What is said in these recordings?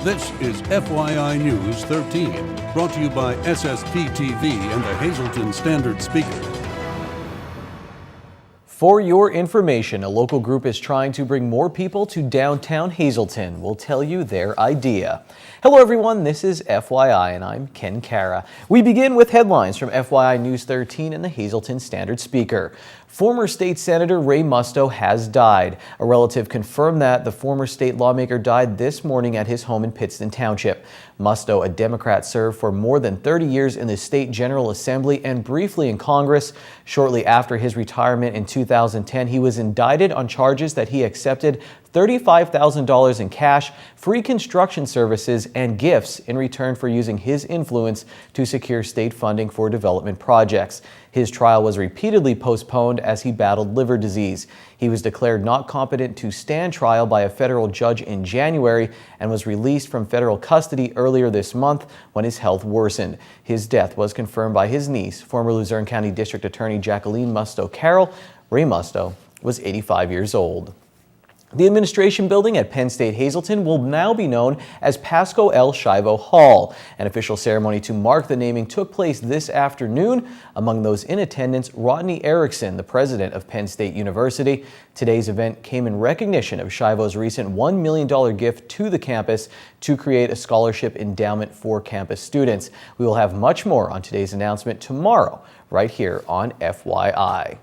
This is FYI News 13, brought to you by SSPTV and the Hazleton Standard Speaker. For your information, a local group is trying to bring more people to downtown Hazleton. We'll tell you their idea. Hello everyone, this is FYI and I'm Ken Cara. We begin with headlines from FYI News 13 and the Hazleton Standard Speaker. Former state senator Ray Musto has died. A relative confirmed that the former state lawmaker died this morning at his home in Pittston Township. Musto, a Democrat, served for more than 30 years in the state General Assembly and briefly in Congress. Shortly after his retirement in 2010, he was indicted on charges that he accepted $35,000 in cash, free construction services, and gifts in return for using his influence to secure state funding for development projects. His trial was repeatedly postponed as he battled liver disease. He was declared not competent to stand trial by a federal judge in January and was released from federal custody earlier this month when his health worsened. His death was confirmed by his niece, former Luzerne County District Attorney Jacqueline Musto Carroll. Ray Musto was 85 years old. The administration building at Penn State Hazleton will now be known as Pasco L. Shivo Hall. An official ceremony to mark the naming took place this afternoon. Among those in attendance, Rodney Erickson, the president of Penn State University. Today's event came in recognition of Shivo's recent $1 million gift to the campus to create a scholarship endowment for campus students. We will have much more on today's announcement tomorrow, right here on FYI.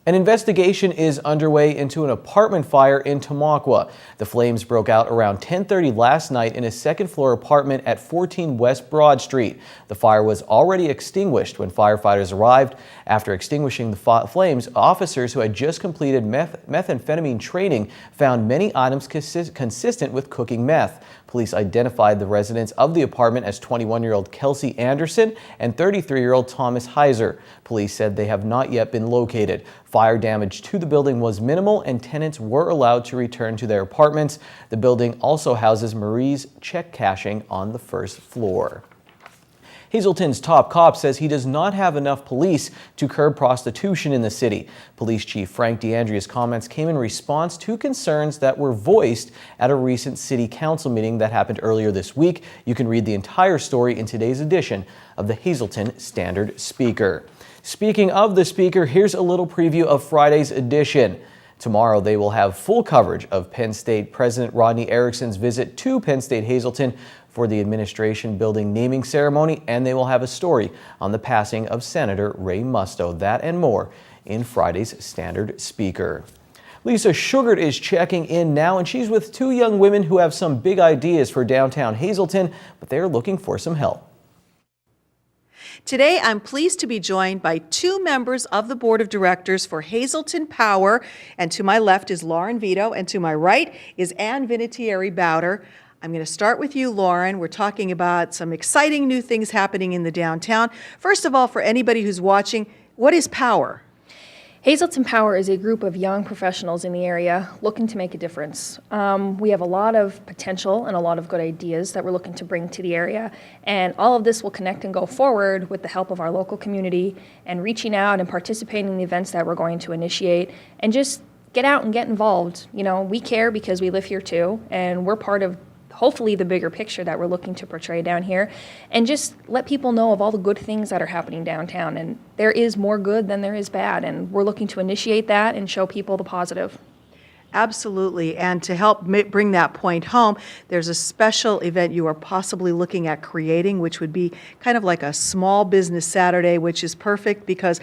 An investigation is underway into an apartment fire in Tamaqua. The flames broke out around 10:30 last night in a second-floor apartment at 14 West Broad Street. The fire was already extinguished when firefighters arrived. After extinguishing the flames, officers who had just completed methamphetamine training found many items consistent with cooking meth. Police identified the residents of the apartment as 21-year-old Kelsey Anderson and 33-year-old Thomas Heiser. Police said they have not yet been located. Fire damage to the building was minimal and tenants were allowed to return to their apartments. The building also houses Marie's check cashing on the first floor. Hazleton's top cop says he does not have enough police to curb prostitution in the city. Police Chief Frank DeAndrea's comments came in response to concerns that were voiced at a recent city council meeting that happened earlier this week. You can read the entire story in today's edition of the Hazleton Standard Speaker. Speaking of the Speaker, here's a little preview of Friday's edition. Tomorrow, they will have full coverage of Penn State President Rodney Erickson's visit to Penn State Hazleton for the administration building naming ceremony, and they will have a story on the passing of Senator Ray Musto. That and more in Friday's Standard Speaker. Lisa Sugart is checking in now, and she's with two young women who have some big ideas for downtown Hazleton, but they're looking for some help. Today, I'm pleased to be joined by two members of the Board of Directors for Hazleton Power, and to my left is Lauren Vito, and to my right is Ann Vinatieri-Bowder. I'm going to start with you, Lauren. We're talking about some exciting new things happening in the downtown. First of all, for anybody who's watching, what is Power? Hazleton Power is a group of young professionals in the area looking to make a difference. We have a lot of potential and a lot of good ideas that we're looking to bring to the area, and all of this will connect and go forward with the help of our local community and reaching out and participating in the events that we're going to initiate, and just get out and get involved. You know, we care because we live here too, and we're part of hopefully the bigger picture that we're looking to portray down here, and just let people know of all the good things that are happening downtown. And there is more good than there is bad, and we're looking to initiate that and show people the positive. Absolutely, and to help bring that point home, there's a special event you are possibly looking at creating, which would be kind of like a small business Saturday, which is perfect because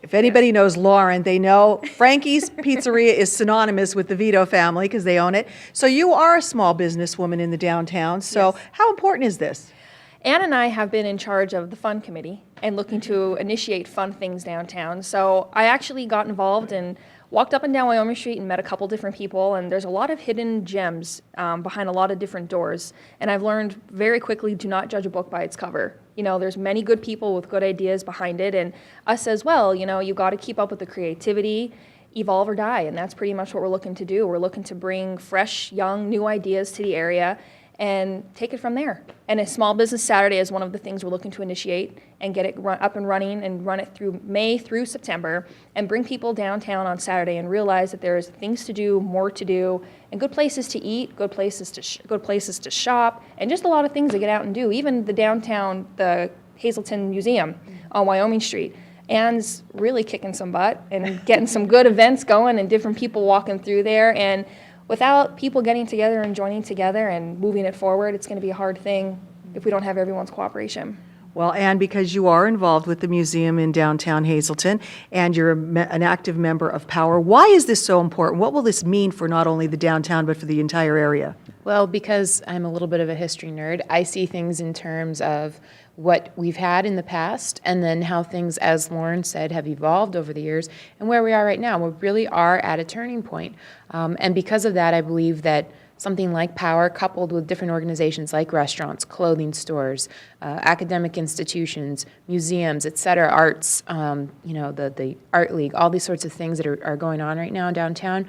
if anybody knows Lauren, they know Frankie's Pizzeria is synonymous with the Vito family because they own it. So you are a small businesswoman in the downtown. So yes. How important is this? Ann and I have been in charge of the fun committee and looking to initiate fun things downtown. So I actually got involved and walked up and down Wyoming Street and met a couple different people, and there's a lot of hidden gems behind a lot of different doors. And I've learned very quickly, do not judge a book by its cover. You know, there's many good people with good ideas behind it, and us as well. You know, you got to keep up with the creativity, evolve or die, and that's pretty much what we're looking to do. We're looking to bring fresh, young, new ideas to the area and take it from there. And a Small Business Saturday is one of the things we're looking to initiate and get it up and running and run it through May through September and bring people downtown on Saturday and realize that there's things to do, more to do, and good places to eat, good places to shop, and just a lot of things to get out and do. Even the downtown, the Hazleton Museum on Wyoming Street. Ann's really kicking some butt and getting some good events going and different people walking through there. And without people getting together and joining together and moving it forward, it's going to be a hard thing if we don't have everyone's cooperation. Well, Ann, because you are involved with the museum in downtown Hazleton and you're an active member of Power, why is this so important? What will this mean for not only the downtown but for the entire area? Well, because I'm a little bit of a history nerd, I see things in terms of what we've had in the past and then how things, as Lauren said, have evolved over the years and where we are right now. We really are at a turning point. And because of that, I believe that something like Power, coupled with different organizations like restaurants, clothing stores, academic institutions, museums, et cetera, arts, the Art League, all these sorts of things that are going on right now downtown,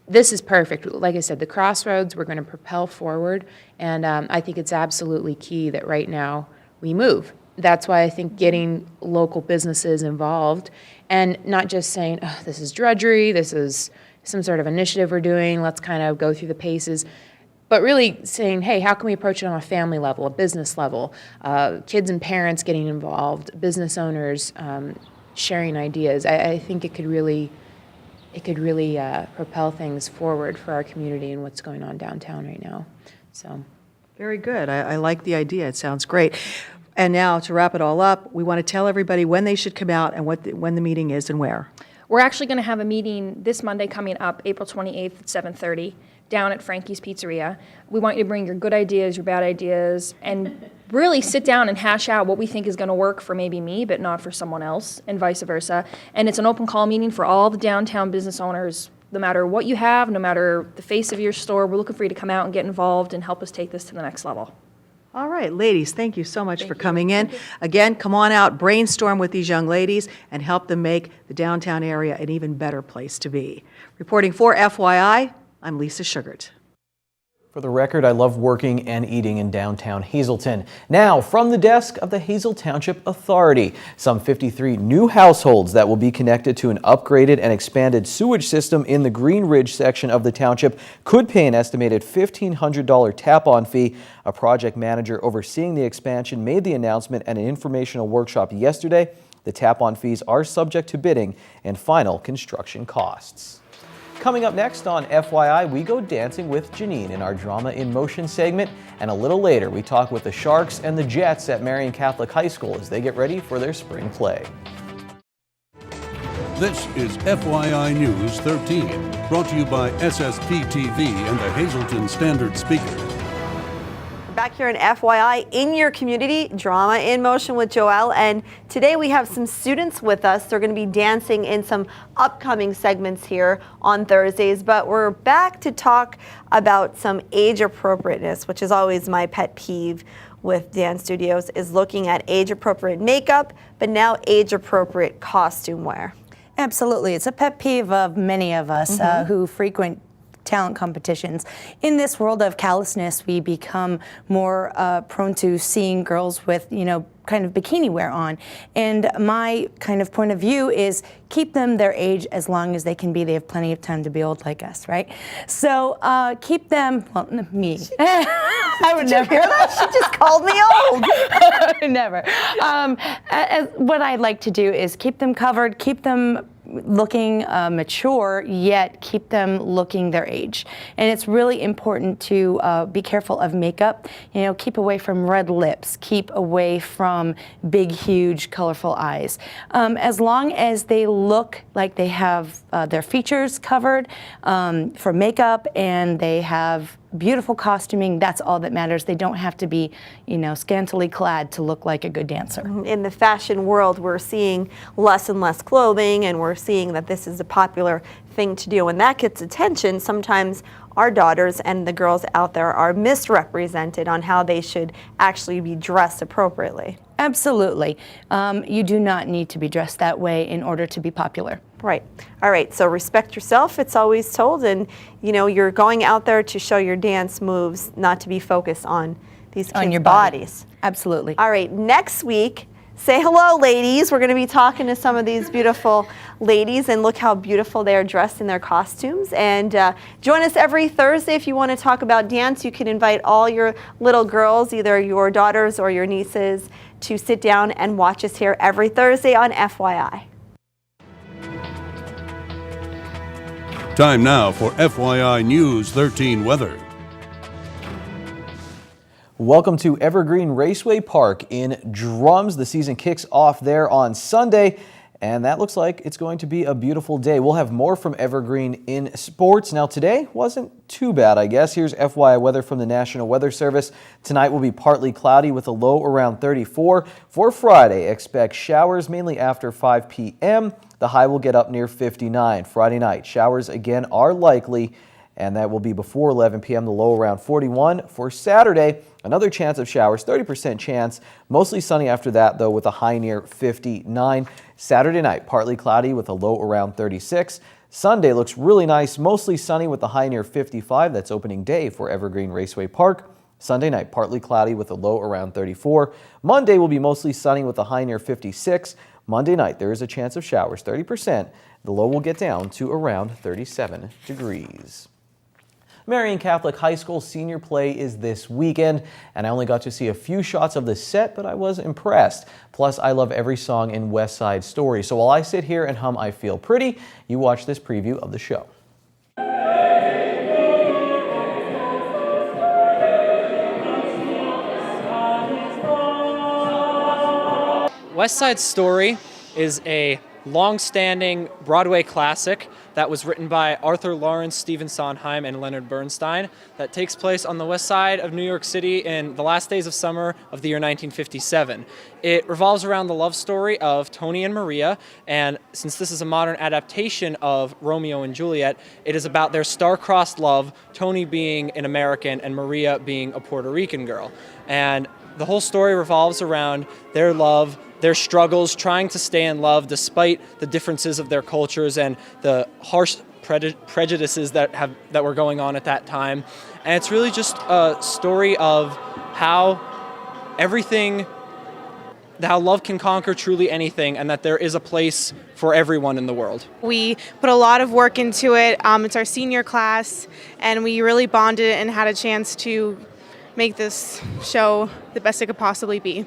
this is perfect. Like I said, the crossroads, we're going to propel forward, and I think it's absolutely key that right now we move. That's why I think getting local businesses involved and not just saying, oh, this is drudgery, this is some sort of initiative we're doing, let's kind of go through the paces, but really saying, hey, how can we approach it on a family level, a business level, kids and parents getting involved, business owners sharing ideas. I think it could really propel things forward for our community and what's going on downtown right now. So. Very good. I like the idea. It sounds great. And now, to wrap it all up, we want to tell everybody when they should come out and when the meeting is and where. We're actually going to have a meeting this Monday coming up, April 28th at 7:30, down at Frankie's Pizzeria. We want you to bring your good ideas, your bad ideas, and really sit down and hash out what we think is going to work for maybe me, but not for someone else, and vice versa. And it's an open call meeting for all the downtown business owners. No matter what you have, no matter the face of your store, we're looking for you to come out and get involved and help us take this to the next level. All right, ladies, thank you so much for coming in. Again, come on out, brainstorm with these young ladies, and help them make the downtown area an even better place to be. Reporting for FYI, I'm Lisa Sugart. For the record, I love working and eating in downtown Hazleton. Now, from the desk of the Hazel Township Authority, some 53 new households that will be connected to an upgraded and expanded sewage system in the Green Ridge section of the township could pay an estimated $1,500 tap-on fee. A project manager overseeing the expansion made the announcement at an informational workshop yesterday. The tap-on fees are subject to bidding and final construction costs. Coming up next on FYI, we go dancing with Janine in our Drama in Motion segment. And a little later, we talk with the Sharks and the Jets at Marion Catholic High School as they get ready for their spring play. This is FYI News 13, brought to you by SSPTV and the Hazleton Standard Speaker. Back here in FYI, in your community, Drama in Motion with Joelle, and today we have some students with us. They're going to be dancing in some upcoming segments here on Thursdays, but we're back to talk about some age appropriateness, which is always my pet peeve with dance studios, is looking at age appropriate makeup, but now age appropriate costume wear. Absolutely. It's a pet peeve of many of us who frequent talent competitions. In this world of callousness, we become more prone to seeing girls with, kind of bikini wear on. And my kind of point of view is keep them their age as long as they can be. They have plenty of time to be old like us, right? So keep them, well, me. I would never hear that. She just called me old. Never. What I'd like to do is keep them covered, keep them looking mature, yet keep them looking their age. And it's really important to be careful of makeup. Keep away from red lips, keep away from big, huge, colorful eyes. As long as they look like they have their features covered for makeup and they have beautiful costuming, that's all that matters. They don't have to be, scantily clad to look like a good dancer. In the fashion world, we're seeing less and less clothing, and we're seeing that this is a popular thing to do. When that gets attention, sometimes our daughters and the girls out there are misrepresented on how they should actually be dressed appropriately. Absolutely. You do not need to be dressed that way in order to be popular. Right. All right. So respect yourself, it's always told. And, you know, you're going out there to show your dance moves, not to be focused on these kids' On your bodies. Absolutely. All right. Next week, say hello, ladies. We're going to be talking to some of these beautiful ladies, and look how beautiful they are dressed in their costumes. And join us every Thursday if you want to talk about dance. You can invite all your little girls, either your daughters or your nieces, to sit down and watch us here every Thursday on FYI. Time now for FYI News 13 weather. Welcome to Evergreen Raceway Park in Drums. The season kicks off there on Sunday, and that looks like it's going to be a beautiful day. We'll have more from Evergreen in sports. Now, today wasn't too bad, I guess. Here's FYI weather from the National Weather Service. Tonight will be partly cloudy with a low around 34. For Friday, expect showers mainly after 5 p.m. The high will get up near 59. Friday night, showers again are likely, and that will be before 11 p.m. The low around 41. For Saturday, another chance of showers, 30% chance. Mostly sunny after that, though, with a high near 59. Saturday night, partly cloudy with a low around 36. Sunday looks really nice, mostly sunny with a high near 55. That's opening day for Evergreen Raceway Park. Sunday night, partly cloudy with a low around 34. Monday will be mostly sunny with a high near 56. Monday night, there is a chance of showers, 30%. The low will get down to around 37 degrees. Marian Catholic High School senior play is this weekend, and I only got to see a few shots of the set, but I was impressed. Plus, I love every song in West Side Story. So while I sit here and hum I Feel Pretty, you watch this preview of the show. West Side Story is a long-standing Broadway classic that was written by Arthur Lawrence, Stephen Sondheim, and Leonard Bernstein that takes place on the west side of New York City in the last days of summer of the year 1957. It revolves around the love story of Tony and Maria, and since this is a modern adaptation of Romeo and Juliet, it is about their star-crossed love, Tony being an American and Maria being a Puerto Rican girl. And the whole story revolves around their love, their struggles, trying to stay in love despite the differences of their cultures and the harsh prejudices that were going on at that time. And it's really just a story of how love can conquer truly anything, and that there is a place for everyone in the world. We put a lot of work into it. It's our senior class, and we really bonded and had a chance to make this show the best it could possibly be.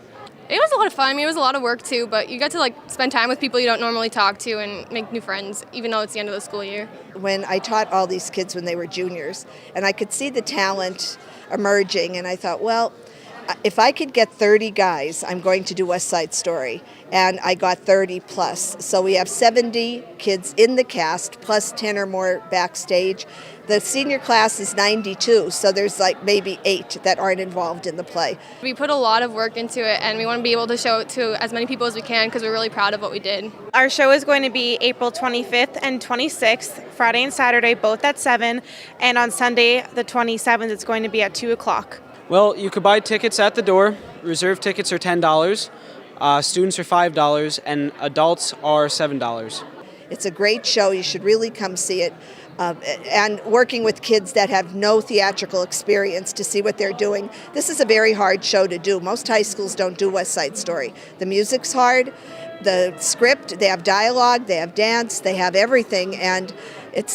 It was a lot of fun. I mean, it was a lot of work too, but you got to spend time with people you don't normally talk to and make new friends, even though it's the end of the school year. When I taught all these kids when they were juniors, and I could see the talent emerging, and I thought, well, if I could get 30 guys, I'm going to do West Side Story. And I got 30 plus. So we have 70 kids in the cast, plus 10 or more backstage. The senior class is 92, so there's maybe 8 that aren't involved in the play. We put a lot of work into it, and we want to be able to show it to as many people as we can because we're really proud of what we did. Our show is going to be April 25th and 26th, Friday and Saturday, both at 7. And on Sunday, the 27th, it's going to be at 2 o'clock. Well, you could buy tickets at the door. Reserve tickets are $10. Students are $5, and adults are $7. It's a great show. You should really come see it. And working with kids that have no theatrical experience to see what they're doing. This is a very hard show to do. Most high schools don't do West Side Story. The music's hard, the script, they have dialogue, they have dance, they have everything, and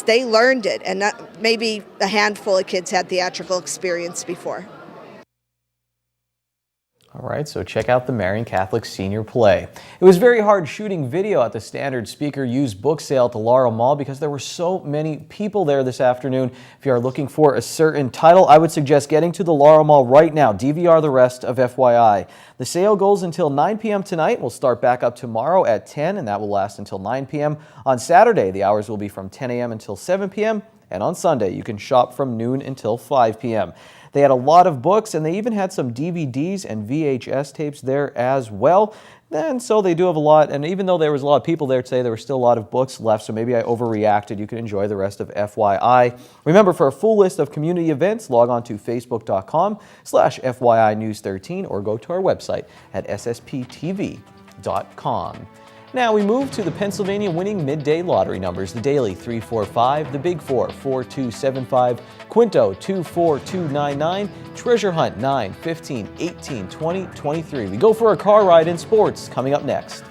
they learned it. And maybe a handful of kids had theatrical experience before. All right, so check out the Marian Catholic Senior Play. It was very hard shooting video at the Standard Speaker Used Book Sale at the Laurel Mall because there were so many people there this afternoon. If you are looking for a certain title, I would suggest getting to the Laurel Mall right now. DVR the rest of FYI. The sale goes until 9 p.m. tonight. We'll start back up tomorrow at 10, and that will last until 9 p.m. On Saturday, the hours will be from 10 a.m. until 7 p.m. And on Sunday, you can shop from noon until 5 p.m. They had a lot of books, and they even had some DVDs and VHS tapes there as well. And so they do have a lot, and even though there was a lot of people there today, there were still a lot of books left, so maybe I overreacted. You can enjoy the rest of FYI. Remember, for a full list of community events, log on to facebook.com/FYI News 13 or go to our website at SSPTV.com. Now we move to the Pennsylvania winning midday lottery numbers. The Daily 345, the Big Four 4275, Quinto 24299, Treasure Hunt 9, 15, 18, 20, 23. We go for a car ride in sports coming up next.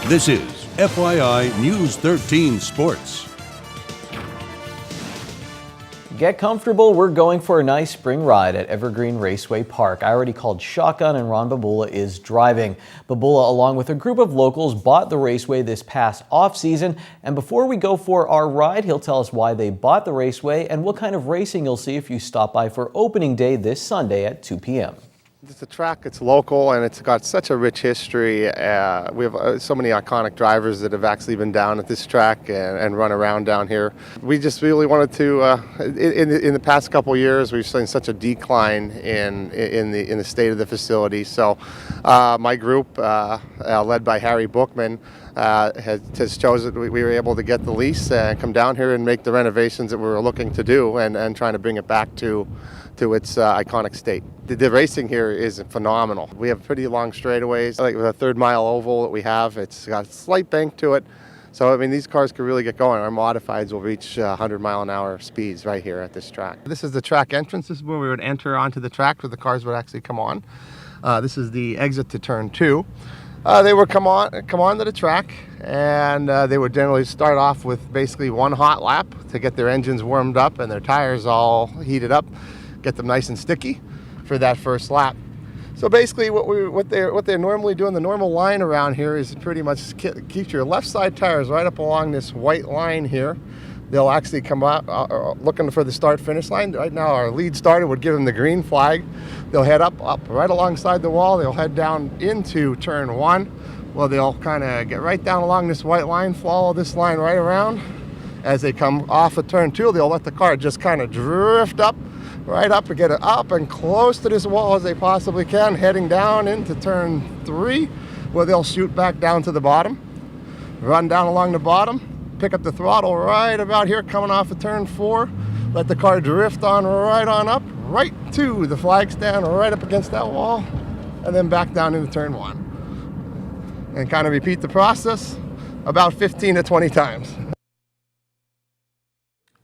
This is FYI News 13 Sports. Get comfortable, we're going for a nice spring ride at Evergreen Raceway Park. I already called shotgun and Ron Babula is driving. Babula, along with a group of locals, bought the raceway this past off-season. And before we go for our ride, he'll tell us why they bought the raceway and what kind of racing you'll see if you stop by for opening day this Sunday at 2 p.m. It's a track, it's local, and it's got such a rich history. We have so many iconic drivers that have actually been down at this track and run around down here. We just really wanted to, in the past couple of years, we've seen such a decline in the state of the facility. So my group, led by Harry Bookman, has chosen, we were able to get the lease and come down here and make the renovations that we were looking to do and trying to bring it back to its iconic state. The racing here is phenomenal. We have pretty long straightaways, like the 3rd mile oval that we have. It's got a slight bank to it. So, I mean, these cars can really get going. Our modifieds will reach 100-mile-an-hour speeds right here at this track. This is the track entrance. This is where we would enter onto the track where the cars would actually come on. This is the exit to turn 2. They would come on to the track, and they would generally start off with basically one hot lap to get their engines warmed up and their tires all heated up, get them nice and sticky for that first lap. So basically what they're normally doing, the normal line around here is pretty much keep your left side tires right up along this white line here. They'll actually come out looking for the start-finish line. Right now our lead starter would give them the green flag. They'll head up right alongside the wall. They'll head down into turn 1. Well, they'll kind of get right down along this white line, follow this line right around. As they come off of turn 2, they'll let the car just kind of drift up, right up, and get it up and close to this wall as they possibly can, heading down into turn 3, where they'll shoot back down to the bottom, run down along the bottom, pick up the throttle right about here, coming off of turn 4, let the car drift on right on up, right to the flag stand, right up against that wall, and then back down into turn 1. And kind of repeat the process about 15 to 20 times.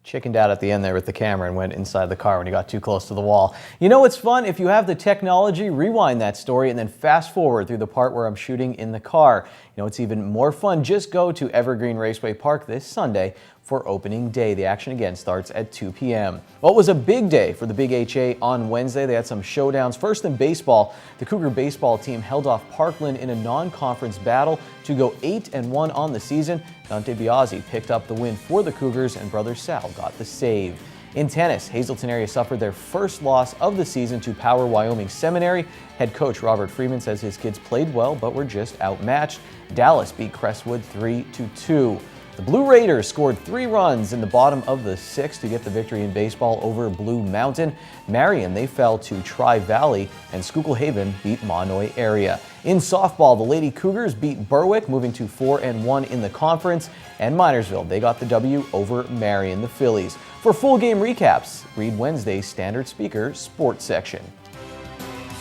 Chickened out at the end there with the camera and went inside the car when he got too close to the wall. You know what's fun? If you have the technology, rewind that story and then fast forward through the part where I'm shooting in the car. You know, it's even more fun. Just go to Evergreen Raceway Park this Sunday for opening day. The action again starts at 2 p.m. Well, it was a big day for the Big HA on Wednesday. They had some showdowns. First in baseball, the Cougar baseball team held off Parkland in a non-conference battle to go 8-1 on the season. Dante Biazzi picked up the win for the Cougars, and brother Sal got the save. In tennis, Hazleton area suffered their first loss of the season to Power Wyoming Seminary. Head coach Robert Freeman says his kids played well but were just outmatched. Dallas beat Crestwood 3-2. The Blue Raiders scored 3 runs in the bottom of the 6th to get the victory in baseball over Blue Mountain. Marion, they fell to Tri-Valley, and Schuylkill Haven beat Monoy area. In softball, the Lady Cougars beat Berwick, moving to 4-1 in the conference, and Minersville, they got the W over Marion, the Phillies. For full game recaps, read Wednesday's Standard Speaker Sports section.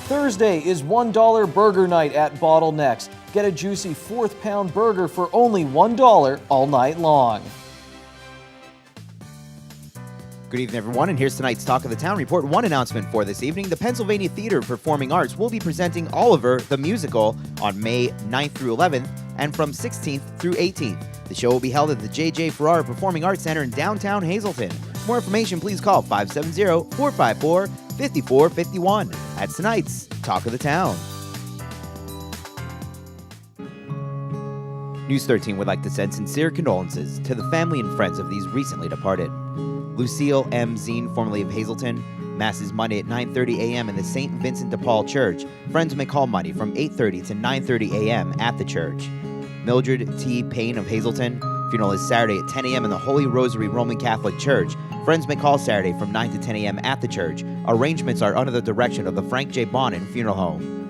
Thursday is $1 burger night at Bottlenecks. Get a juicy 4th pound burger for only $1 all night long. Good evening, everyone, and here's tonight's Talk of the Town report. One announcement for this evening. The Pennsylvania Theater of Performing Arts will be presenting Oliver, the musical, on May 9th through 11th and from 16th through 18th. The show will be held at the J.J. Farrar Performing Arts Center in downtown Hazleton. For more information, please call 570-454-5451. That's tonight's Talk of the Town. News 13 would like to send sincere condolences to the family and friends of these recently departed. Lucille M. Zine, formerly of Hazleton, Mass is Monday at 9:30 a.m. in the St. Vincent de Paul Church. Friends may call Monday from 8:30 to 9:30 a.m. at the church. Mildred T. Payne of Hazleton. Funeral is Saturday at 10 a.m. in the Holy Rosary Roman Catholic Church. Friends may call Saturday from 9 to 10 a.m. at the church. Arrangements are under the direction of the Frank J. Bonin Funeral Home.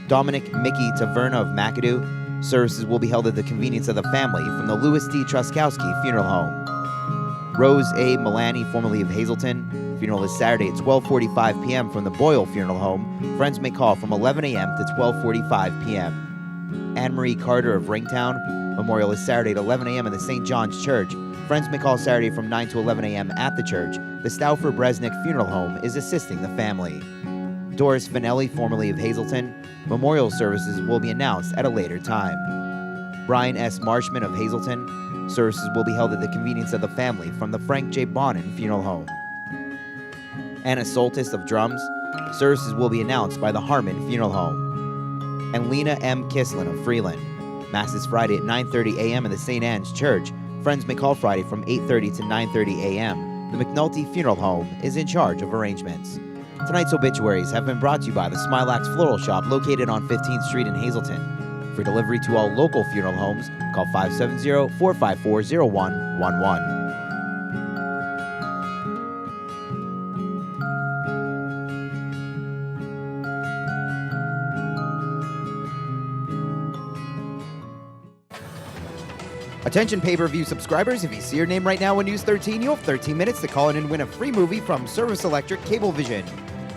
Dominic Mickey Taverna of McAdoo. Services will be held at the convenience of the family from the Louis D. Truskowski Funeral Home. Rose A. Milani, formerly of Hazleton. Funeral is Saturday at 12:45 p.m. from the Boyle Funeral Home. Friends may call from 11 a.m. to 12:45 p.m. Anne-Marie Carter of Ringtown. Memorial is Saturday at 11 a.m. in the St. John's Church. Friends may call Saturday from 9 to 11 a.m. at the church. The Stauffer Bresnik Funeral Home is assisting the family. Doris Finelli, formerly of Hazleton. Memorial services will be announced at a later time. Brian S. Marshman of Hazleton. Services will be held at the convenience of the family from the Frank J. Bonin Funeral Home. Anna Soltis of Drums. Services will be announced by the Harmon Funeral Home. And Lena M. Kislin of Freeland. Mass is Friday at 9:30 a.m. in the St. Anne's Church. Friends may call Friday from 8:30 to 9:30 a.m. The McNulty Funeral Home is in charge of arrangements. Tonight's obituaries have been brought to you by the Smilax Floral Shop located on 15th Street in Hazleton. For delivery to all local funeral homes, call 570-454-0111. Attention pay-per-view subscribers, if you see your name right now on News 13, you have 13 minutes to call in and win a free movie from Service Electric Cablevision.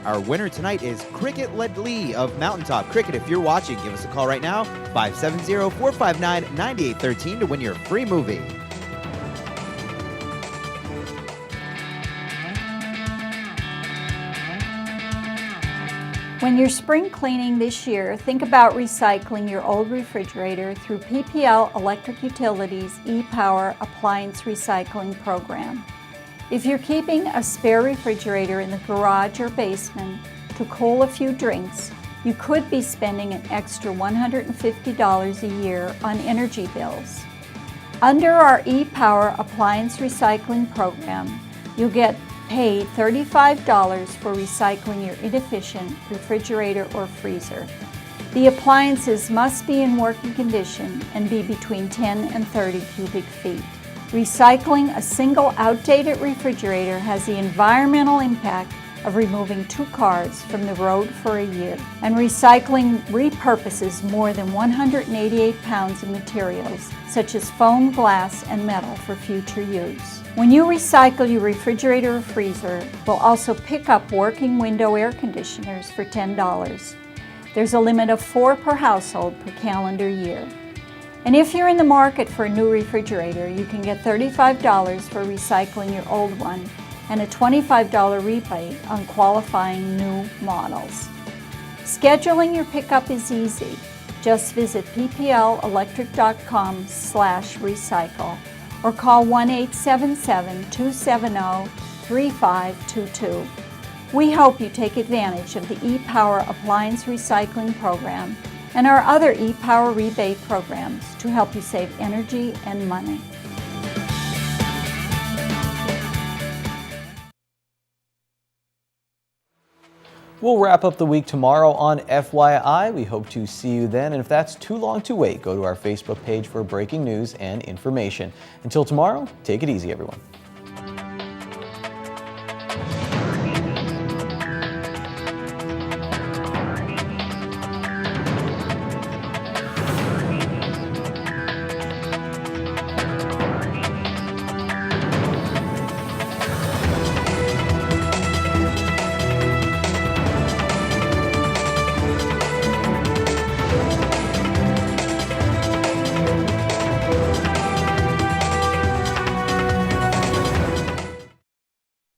Our winner tonight is Cricket Led Lee of Mountaintop. Cricket, if you're watching, give us a call right now, 570-459-9813 to win your free movie. When you're spring cleaning this year, think about recycling your old refrigerator through PPL Electric Utilities e-Power Appliance Recycling Program. If you're keeping a spare refrigerator in the garage or basement to cool a few drinks, you could be spending an extra $150 a year on energy bills. Under our e-Power Appliance Recycling Program, you'll get paid $35 for recycling your inefficient refrigerator or freezer. The appliances must be in working condition and be between 10 and 30 cubic feet. Recycling a single outdated refrigerator has the environmental impact of removing 2 cars from the road for a year, and recycling repurposes more than 188 pounds of materials such as foam, glass, and metal for future use. When you recycle your refrigerator or freezer, we'll also pick up working window air conditioners for $10. There's a limit of 4 per household per calendar year. And if you're in the market for a new refrigerator, you can get $35 for recycling your old one and a $25 rebate on qualifying new models. Scheduling your pickup is easy. Just visit pplelectric.com/recycle or call 1-877-270-3522. We hope you take advantage of the e-Power Appliance Recycling Program and our other e-Power rebate programs to help you save energy and money. We'll wrap up the week tomorrow on FYI. We hope to see you then. And if that's too long to wait, go to our Facebook page for breaking news and information. Until tomorrow, take it easy, everyone.